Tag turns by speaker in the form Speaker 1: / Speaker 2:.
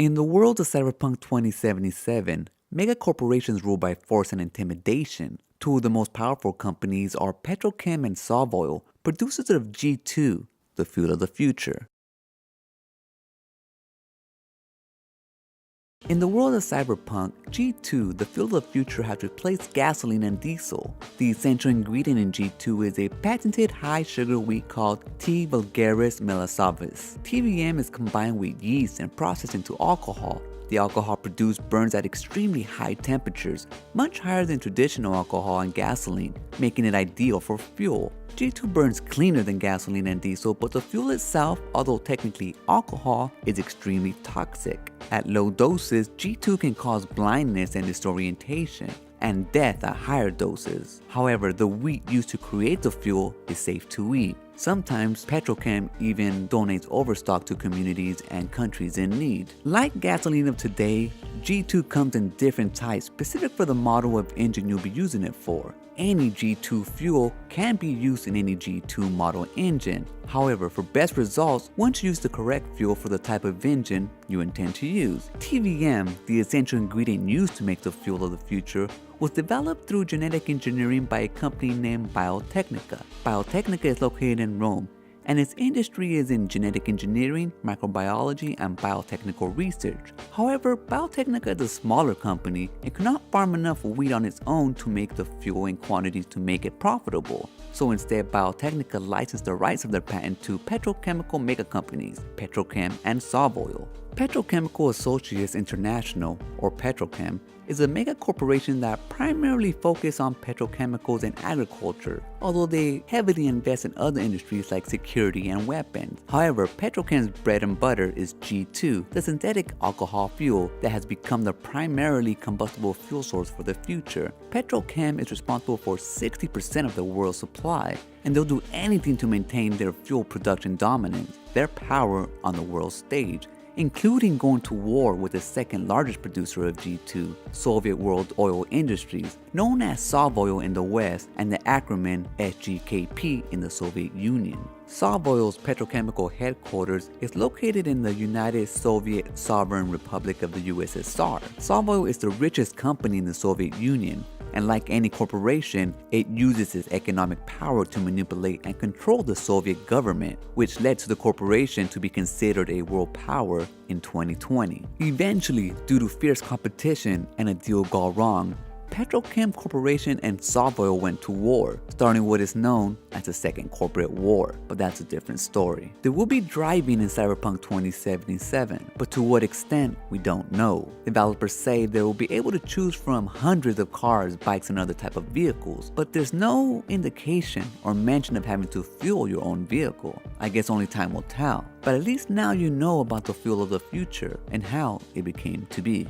Speaker 1: In the world of Cyberpunk 2077, mega corporations rule by force and intimidation. Two of the most powerful companies are Petrochem and SovOil, producers of G2, the fuel of the future. In the world of Cyberpunk, G2, the fuel of the future, has replaced gasoline and diesel. The essential ingredient in G2 is a patented high-sugar wheat called T. vulgaris melissavis. TVM is combined with yeast and processed into alcohol. The alcohol produced burns at extremely high temperatures, much higher than traditional alcohol and gasoline, making it ideal for fuel. G2 burns cleaner than gasoline and diesel, but the fuel itself, although technically alcohol, is extremely toxic. At low doses, G2 can cause blindness and disorientation, and death at higher doses. However, the wheat used to create the fuel is safe to eat. Sometimes Petrochem even donates overstock to communities and countries in need. Like gasoline of today, G2 comes in different types specific for the model of engine you'll be using it for. Any G2 fuel can be used in any G2 model engine. However, for best results, once you use the correct fuel for the type of engine you intend to use. TVM, the essential ingredient used to make the fuel of the future, was developed through genetic engineering by a company named Biotechnica. Biotechnica is located in Rome, and its industry is in genetic engineering, microbiology, and biotechnical research. However, Biotechnica is a smaller company and could not farm enough wheat on its own to make the fuel in quantities to make it profitable. So instead, Biotechnica licensed the rights of their patent to petrochemical mega companies, Petrochem and SovOil. Petrochemical Associates International, or Petrochem, is a mega corporation that primarily focuses on petrochemicals and agriculture, although they heavily invest in other industries like security and weapons. However, Petrochem's bread and butter is G2, the synthetic alcohol fuel that has become the primarily combustible fuel source for the future. Petrochem is responsible for 60% of the world's supply, and they'll do anything to maintain their fuel production dominance, their power on the world stage, including going to war with the second largest producer of G2, Soviet World Oil Industries, known as SovOil in the West and the acronym SGKP in the Soviet Union. SovOil's petrochemical headquarters is located in the United Soviet Sovereign Republic of the USSR. SovOil is the richest company in the Soviet Union, and like any corporation, it uses its economic power to manipulate and control the Soviet government, which led to the corporation to be considered a world power in 2020. Eventually, due to fierce competition and a deal gone wrong, Petrochem Corporation and SovOil went to war, starting what is known as the Second Corporate War, but that's a different story. There will be driving in Cyberpunk 2077, but to what extent, we don't know. Developers say they will be able to choose from hundreds of cars, bikes, and other type of vehicles, but there's no indication or mention of having to fuel your own vehicle. I guess only time will tell, but at least now you know about the fuel of the future and how it became to be.